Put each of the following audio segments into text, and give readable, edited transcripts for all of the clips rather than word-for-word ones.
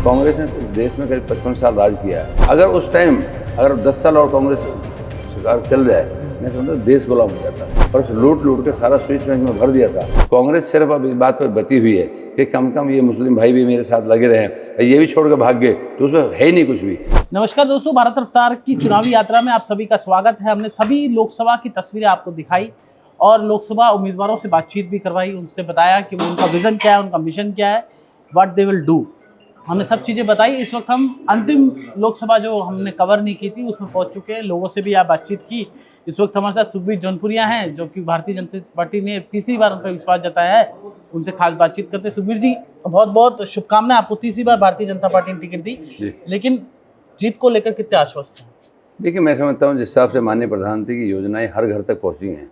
कांग्रेस ने इस देश में करीब 55 साल राज किया है। अगर उस टाइम 10 साल और कांग्रेस सरकार चल जाए, मैं समझता हूँ देश गुलाम हो जाता। और लूट के सारा स्विस बैंक में भर दिया था। कांग्रेस सिर्फ अब इस बात पर बची हुई है कि कम से कम ये मुस्लिम भाई भी मेरे साथ लगे रहे, ये भी छोड़ के भाग गए तो उसमें है ही नहीं कुछ भी। नमस्कार दोस्तों, भारत रफ्तार की चुनावी यात्रा में आप सभी का स्वागत है। हमने सभी लोकसभा की तस्वीरें आपको दिखाई और लोकसभा उम्मीदवारों से बातचीत भी करवाई, उनसे बताया कि उनका विजन क्या है, उनका मिशन क्या है, व्हाट दे विल डू। हमने सब चीज़ें बताई। इस वक्त हम अंतिम लोकसभा जो हमने कवर नहीं की थी उसमें पहुंच चुके हैं। लोगों से भी आप बातचीत की। इस वक्त हमारे साथ सुखबीर जौनपुरिया हैं, जो कि भारतीय जनता पार्टी ने तीसरी बार उन पर विश्वास जताया है। उनसे खास बातचीत करते हैं। सुखबीर जी, बहुत बहुत शुभकामनाएं, आपको तीसरी बार भारतीय जनता पार्टी ने टिकट दी, लेकिन जीत को लेकर कितने आश्वस्त हैं? देखिए, मैं समझता हूँ जिस हिसाब से माननीय प्रधानमंत्री की योजनाएं हर घर तक पहुँची हैं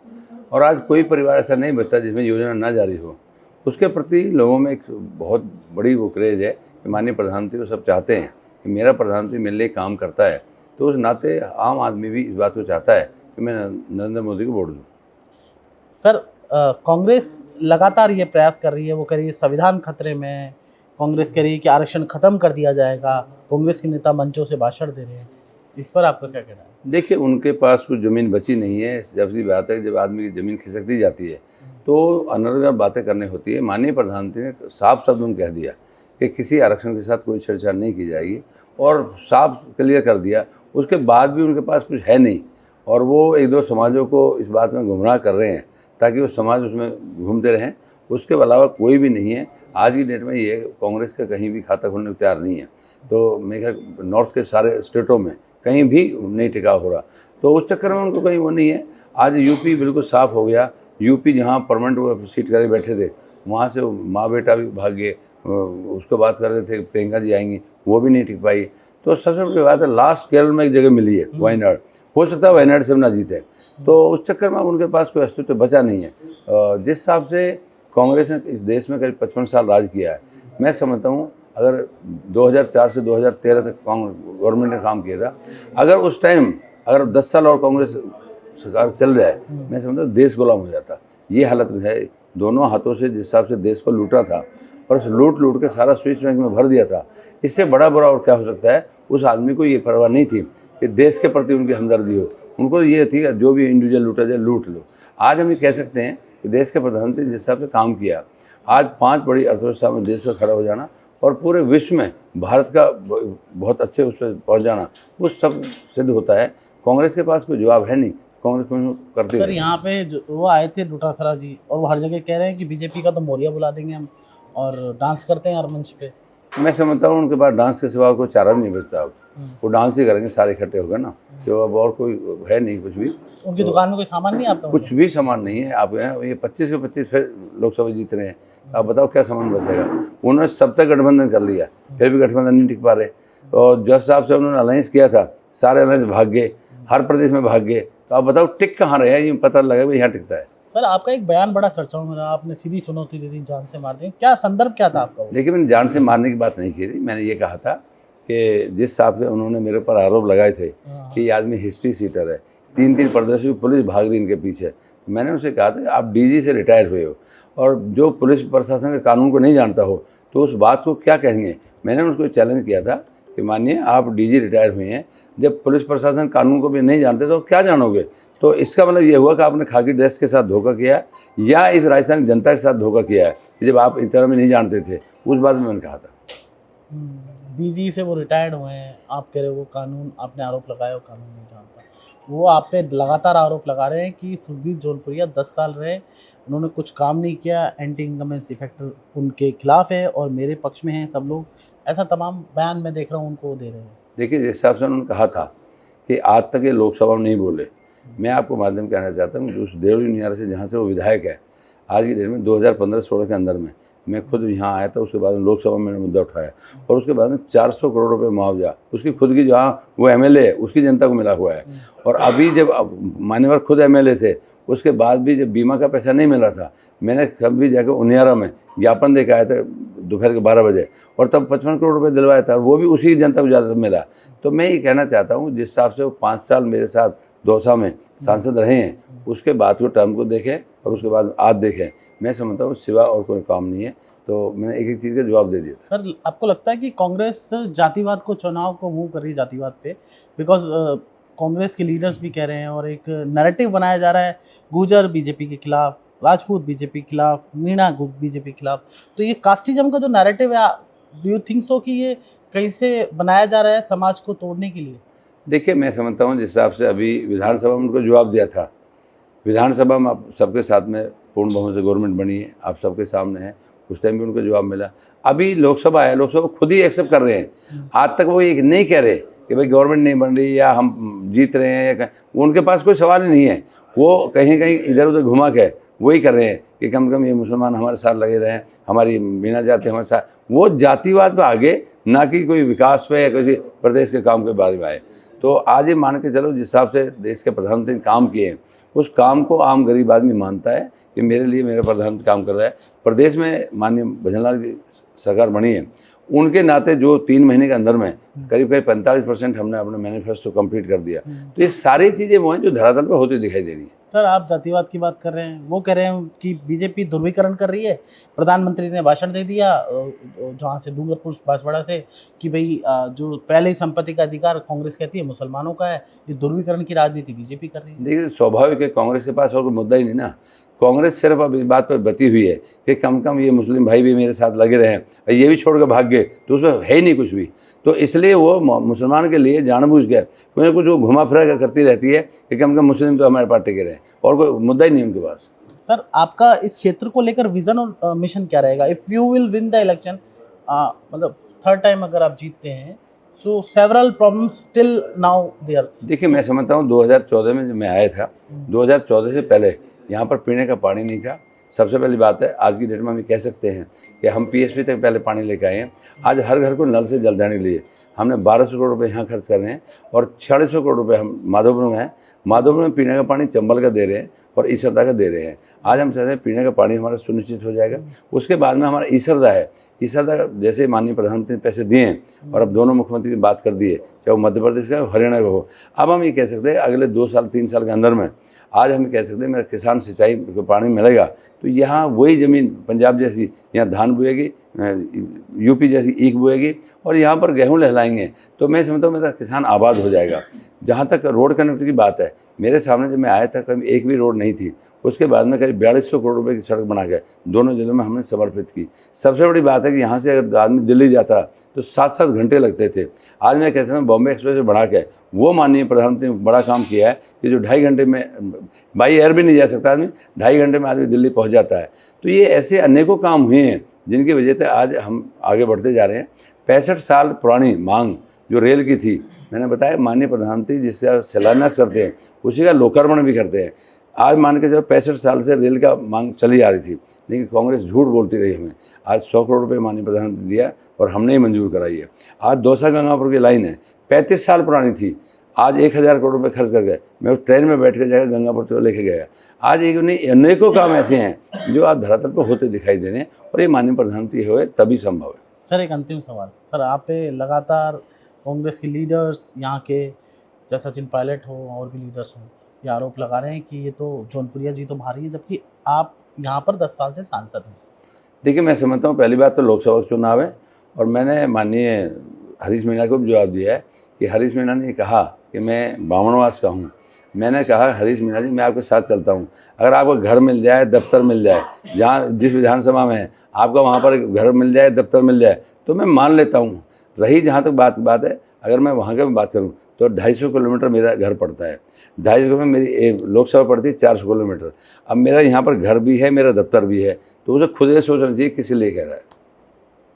और आज कोई परिवार ऐसा नहीं बचता जिसमें योजना ना जारी हो, उसके प्रति लोगों में एक बहुत बड़ी वो क्रेज है कि माननीय प्रधानमंत्री को सब चाहते हैं कि मेरा प्रधानमंत्री मेरे लिए काम करता है। तो उस नाते आम आदमी भी इस बात को चाहता है कि मैं नरेंद्र मोदी को वोट दूँ। सर, कांग्रेस लगातार ये प्रयास कर रही है, वो कह रही है संविधान खतरे में है। कांग्रेस कह रही है कि आरक्षण खत्म कर दिया जाएगा। कांग्रेस के नेता मंचों से भाषण दे रहे हैं। इस पर आपका क्या कहना है? देखिए, उनके पास कुछ ज़मीन बची नहीं है। जब सी बात है, जब आदमी की ज़मीन खिसकती जाती है तो अनर्गल बातें करनी होती है। माननीय प्रधानमंत्री ने साफ शब्द में कह दिया कि किसी आरक्षण के साथ कोई छेड़छाड़ नहीं की जाएगी और साफ क्लियर कर दिया। उसके बाद भी उनके पास कुछ है नहीं और वो एक दो समाजों को इस बात में गुमराह कर रहे हैं ताकि वो समाज उसमें घूमते रहें। उसके अलावा कोई भी नहीं है। आज की डेट में ये कांग्रेस का कहीं भी खाता खोलने को तैयार नहीं है। तो मेरे ख्याल नॉर्थ के सारे स्टेटों में कहीं भी नहीं टिकाव हो रहा, तो उस चक्कर में उनको कहीं वो नहीं है। आज यूपी बिल्कुल साफ़ हो गया। यूपी जहाँ परमानेंट सीट करे बैठे थे, वहाँ से माँ बेटा भी भाग गए। उसको बात कर रहे थे प्रियंका जी आएंगी, वो भी नहीं टिक पाई। तो सबसे बड़ी बात है, लास्ट केरल में एक जगह मिली है, वायनाड। हो सकता है वायनाड से ना जीते, तो उस चक्कर में उनके पास कोई अस्तित्व बचा नहीं है। जिस हिसाब से कांग्रेस ने इस देश में करीब 55 साल राज किया है, मैं समझता हूँ अगर 2004 से 2013 तक गवर्नमेंट ने काम किया था, अगर उस टाइम 10 साल और कांग्रेस सरकार चल जाए, मैं समझता हूँ देश गुलाम हो जाता। ये हालत है। दोनों हाथों से जिस हिसाब से देश को लूटा था और उस लूट के सारा स्विस बैंक में भर दिया था, इससे बड़ा बुरा और क्या हो सकता है। उस आदमी को ये परवाह नहीं थी कि देश के प्रति उनकी हमदर्दी हो। उनको ये थी कि जो भी इंडिविजुअल लूटा जाए लूट लो। आज हम ये कह सकते हैं कि देश के प्रधानमंत्री जिस हिसाब से काम किया, आज 5 बड़ी अर्थव्यवस्था में देश का खड़ा हो जाना और पूरे विश्व में भारत का बहुत अच्छे उस पर पहुँच जाना, वो सब सिद्ध होता है। कांग्रेस के पास कोई जवाब है नहीं। कांग्रेस करती सर, यहाँ पे वो आए थे डोटासरा जी, और वो हर जगह कह रहे हैं कि बीजेपी का तो मोरिया बुला देंगे हम, और डांस करते हैं हर मंच पे। मैं समझता हूँ उनके पास डांस के सिवा कोई चारा नहीं बचता। अब वो डांस ही करेंगे, सारे इकट्ठे होकर ना, जो अब और कोई है नहीं कुछ भी। उनकी दुकान में कोई सामान नहीं आता? कुछ भी सामान नहीं है। आप ये 25 के 25 फिर लोकसभा जीत रहे हैं, आप बताओ क्या सामान बचेगा। उन्होंने सब तक गठबंधन कर लिया, फिर भी गठबंधन नहीं टिक पा रहे। और जिस हिसाब से उन्होंने अलायंस किया था, सारे अलायंस भाग गए, हर प्रदेश में भाग गए। तो आप बताओ टिक कहाँ रहे हैं, ये पता लगा भाई यहाँ टिकता है। सर, आपका एक बयान बड़ा चर्चाओं में रहा, आपने सीधी चुनौती दे दी, जान से मार दी। क्या संदर्भ क्या था आपका? देखिए, मैंने जान से मारने की बात नहीं की थी। मैंने ये कहा था कि जिस हिसाब से उन्होंने मेरे पर आरोप लगाए थे कि ये आदमी हिस्ट्री सीटर है, 3 प्रदेशों की पुलिस भाग रही इनके पीछे, मैंने उनसे कहा था आप डीजी से रिटायर हुए हो और जो पुलिस प्रशासन के कानून को नहीं जानता हो तो उस बात को क्या कहेंगे। मैंने उनको चैलेंज किया था कि मानिए आप डीजी रिटायर हुए हैं, जब पुलिस प्रशासन कानून को भी नहीं जानते तो क्या जानोगे। तो इसका मतलब ये हुआ कि आपने खाकी ड्रेस के साथ धोखा किया या इस राजस्थान की जनता के साथ धोखा किया है, जब आप इस तरह में नहीं जानते थे। उस बात में मैंने कहा था। डीजी से वो रिटायर्ड हुए हैं, आप कह रहे हो वो कानून, आपने आरोप लगाया वो कानून नहीं जानता। वो आप पे लगातार आरोप लगा रहे हैं कि सुखबीर जौनपुरिया 10 साल रहे, उन्होंने कुछ काम नहीं किया, एंटी इनकम्बेंसी फैक्टर उनके खिलाफ है और मेरे पक्ष में हैं सब लोग। ऐसा तमाम बयान मैं देख रहा हूँ उनको दे रहे हैं। देखिए, जिस हिसाब से उन्होंने कहा था कि आज तक ये लोकसभा में नहीं बोले, मैं आपको माध्यम कहना चाहता हूँ कि उस देवली नियार से जहाँ से वो विधायक है, आज की डेट में 2015-16 के अंदर में मैं खुद यहाँ आया था। उसके बाद में लोकसभा में मैंने मुद्दा उठाया और उसके बाद में 400 करोड़ रुपए मुआवजा उसकी खुद की, जहाँ वो एमएलए है उसकी जनता को मिला हुआ है। और अभी जब मान्यवर खुद एमएलए थे, उसके बाद भी जब बीमा का पैसा नहीं मिल रहा था, मैंने कभी जाकर उनियारा में ज्ञापन दे के आया था दोपहर के 12 बजे, और तब 55 करोड़ रुपए दिलवाया था, और वो भी उसी जनता को ज़्यादा मिला। तो मैं ये कहना चाहता हूँ जिस हिसाब से वो 5 साल मेरे साथ दौसा में सांसद रहे हैं, उसके बाद को टर्म को देखें और उसके बाद आज देखें मैं समझता हूँ सिवा और कोई काम नहीं है। तो मैंने एक एक चीज़ का जवाब दे दिया था। सर आपको लगता है कि कांग्रेस जातिवाद को चुनाव को मूव कर रही है जातिवाद पे? बिकॉज कांग्रेस के लीडर्स भी कह रहे हैं और एक नैरेटिव बनाया जा रहा है, गुर्जर बीजेपी के खिलाफ, राजपूत बीजेपी के खिलाफ, मीणा बीजेपी के खिलाफ। तो ये कास्टिज्म का जो नैरेटिव है, डू यू थिंक सो कि ये कहीं से बनाया जा रहा है समाज को तोड़ने के लिए? देखिए, मैं समझता हूँ जिस हिसाब से अभी विधानसभा में उनको जवाब दिया था, विधानसभा में आप सबके साथ में पूर्ण बहुमत से गवर्नमेंट बनी है, आप सबके सामने है, उस टाइम भी उनको जवाब मिला। अभी लोकसभा है, लोकसभा खुद ही एक्सेप्ट कर रहे हैं। आज तक वो ये नहीं कह रहे कि भाई गवर्नमेंट नहीं बन रही या हम जीत रहे हैं या उनके पास कोई सवाल ही नहीं है। वो कहीं कहीं इधर उधर घुमा के वही कर रहे हैं कि कम से कम ये मुसलमान हमारे साथ लगे रहें, हमारी बिना जाति हमारे साथ। वो जातिवाद पे आगे, ना कि कोई विकास पे या किसी प्रदेश के काम के बारे में आए। तो आज ये मान के चलो जिस हिसाब से देश के प्रधानमंत्री ने काम किए हैं, उस काम को आम गरीब आदमी मानता है कि मेरे लिए मेरा प्रधानमंत्री काम कर रहा है। प्रदेश में माननीय भजनलाल की सरकार बनी है, उनके नाते जो 3 महीने के अंदर में करीब 45% हमने अपने मैनिफेस्टो कंप्लीट कर दिया। तो ये सारी चीज़ें वो हैं जो धरातल पर होती दिखाई दे रही हैं। सर आप जातिवाद की बात कर रहे हैं, वो कह रहे हैं कि बीजेपी ध्रुवीकरण कर रही है। प्रधानमंत्री ने भाषण दे दिया जहाँ से डूंगरपुर बांसवाड़ा से कि भाई जो पहले ही संपत्ति का अधिकार कांग्रेस कहती है मुसलमानों का है, ये ध्रुवीकरण की राजनीति बीजेपी कर रही है। देखिए, स्वाभाविक है, कांग्रेस के पास और कोई मुद्दा ही नहीं ना। कांग्रेस सिर्फ अब इस बात पर बची हुई है कि कम कम ये मुस्लिम भाई भी मेरे साथ लगे रहें, ये भी छोड़ कर भाग गए तो उसमें है ही नहीं कुछ भी। तो इसलिए वो मुसलमान के लिए जानबूझ के कुछ कुछ वो घुमा फिरा करती रहती है कि कम कम मुस्लिम तो हमारे पार्टी के रहे, और कोई मुद्दा ही नहीं उनके पास। सर आपका इस क्षेत्र को लेकर विजन और मिशन क्या रहेगा? If you will win the election, मतलब 3rd टाइम अगर आप जीतते हैं, so several problems still now there. देखिए, मैं समझता हूँ 2014 में जब मैं आया था, 2014 से पहले यहाँ पर पीने का पानी नहीं था। सबसे पहली बात है, आज की डेट में हम ये कह सकते हैं कि हम पीएचपी तक पहले पानी लेकर आए हैं। आज हर घर को नल से जल जाने के लिए हमने 1200 करोड़ रुपये यहाँ खर्च कर रहे हैं, और 450 करोड़ रुपये हम माधोपुर में हैं। माधोपुर में पीने का पानी चंबल का दे रहे हैं और ईसरदा का दे रहे हैं। आज हम चाहते हैं पीने का पानी हमारा सुनिश्चित हो जाएगा। उसके बाद में हमारा ईसरदा है, ईसरदा जैसे माननीय प्रधानमंत्री ने पैसे दिए हैं और अब दोनों मुख्यमंत्री ने बात कर दी है, चाहे वो मध्य प्रदेश का हो हरियाणा का हो। अब हम ये कह सकते हैं अगले 2 साल 3 साल के अंदर में आज हम कह सकते हैं मेरा किसान सिंचाई को पानी मिलेगा, तो यहाँ वही ज़मीन पंजाब जैसी यहाँ धान बोएगी, यूपी जैसी ईख बोएगी और यहाँ पर गेहूँ लहलाएंगे। तो मैं समझता हूँ मेरा किसान आबाद हो जाएगा। जहाँ तक रोड कनेक्ट की बात है, मेरे सामने जब मैं आया था कभी एक भी रोड नहीं थी। उसके बाद में करीब 4200 करोड़ रुपए की सड़क बना के दोनों जिलों में हमने समर्पित की। सबसे बड़ी बात है कि यहाँ से अगर आदमी दिल्ली जाता तो 7-7 घंटे लगते थे। आज मैं कहता हूँ बॉम्बे एक्सप्रेस बढ़ा के वो माननीय प्रधानमंत्री ने बड़ा काम किया है कि जो 2.5 घंटे में, बाई एयर भी नहीं जा सकता आदमी, 2.5 घंटे में आदमी दिल्ली पहुँच जाता है। तो ये ऐसे अनेकों काम हुए हैं जिनकी वजह से आज हम आगे बढ़ते जा रहे हैं। 65 साल पुरानी मांग जो रेल की थी, मैंने बताया माननीय प्रधानमंत्री जिससे शिलान्यास करते हैं उसी का लोकार्पण भी करते हैं। आज मान के जब 65 साल से रेल का मांग चली आ रही थी, लेकिन कांग्रेस झूठ बोलती रही हमें। आज 100 करोड़ रुपये माननीय प्रधानमंत्री दिया और हमने ही मंजूर कराई है। आज दौसा गंगापुर की लाइन है, 35 साल पुरानी थी, आज 1000 करोड़ रुपये खर्च कर गए। मैं उस ट्रेन में बैठ कर जाकर गंगापुर तो लेके गया। आज एक नहीं अनेकों काम ऐसे हैं जो आज धरातल पर होते दिखाई दे रहे हैं, और ये माननीय प्रधानमंत्री हुए तभी संभव है। सर एक अंतिम सवाल, सर आप पे लगातार कांग्रेस के लीडर्स यहाँ के, जैसे सचिन पायलट हो और भी लीडर्स हों, ये आरोप लगा रहे हैं कि ये तो जौनपुरिया जी तो भारी है, जबकि आप यहाँ पर 10 साल से सांसद हैं। देखिए, मैं समझता हूँ पहली बात तो लोकसभा का चुनाव है, और मैंने माननीय हरीश मीणा को भी जवाब दिया है कि हरीश मीणा ने कहा कि मैं बामणवास का हूँ। मैंने कहा हरीश मीणा जी मैं आपके साथ चलता हूँ, अगर आपको घर मिल जाए, दफ्तर मिल जाए, जहाँ जिस विधानसभा में है आपका वहाँ पर घर मिल जाए, दफ्तर मिल जाए, तो मैं मान लेता हूँ। रही जहाँ तक बात है, अगर मैं वहाँ की बात करूँ तो 250 किलोमीटर मेरा घर पड़ता है। 250 किलोमीटर मेरी लोकसभा पड़ती है 400 किलोमीटर। अब मेरा यहाँ पर घर भी है, मेरा दफ्तर भी है, तो उसे खुद से सोचना चाहिए किसी लिए कह रहा है।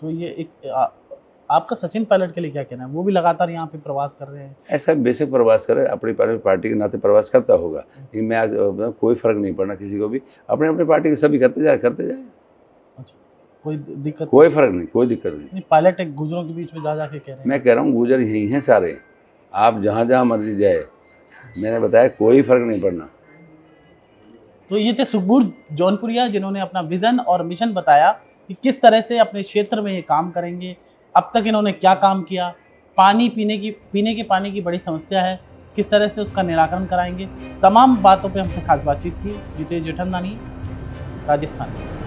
तो ये एक आपका सचिन पायलट के लिए क्या कहना है? वो भी लगातार यहाँ पे प्रवास कर रहे हैं। ऐसा बेसिक प्रवास करे, अपनी पार्टी के नाते प्रवास करता होगा, लेकिन मैं आज कोई फ़र्क नहीं पड़ना किसी को भी, अपने अपने पार्टी के सभी करते जाए। अच्छा, कोई दिक्कत? कोई फ़र्क नहीं, कोई दिक्कत नहीं। पायलट एक गुजरों के बीच में जा के कह रहे हैं। मैं कह रहा हूँ गुजर यही हैं सारे, आप जहाँ जहाँ मर्जी जाए, मैंने बताया कोई फ़र्क नहीं पड़ना। तो ये थे सुखबीर जौनपुरिया, जिन्होंने अपना विज़न और मिशन बताया कि किस तरह से अपने क्षेत्र में ये काम करेंगे। अब तक इन्होंने क्या काम किया, पीने के पानी की बड़ी समस्या है, किस तरह से उसका निराकरण कराएंगे, तमाम बातों पे हमसे खास बातचीत की जितेश जेठमलानी। राजस्थान।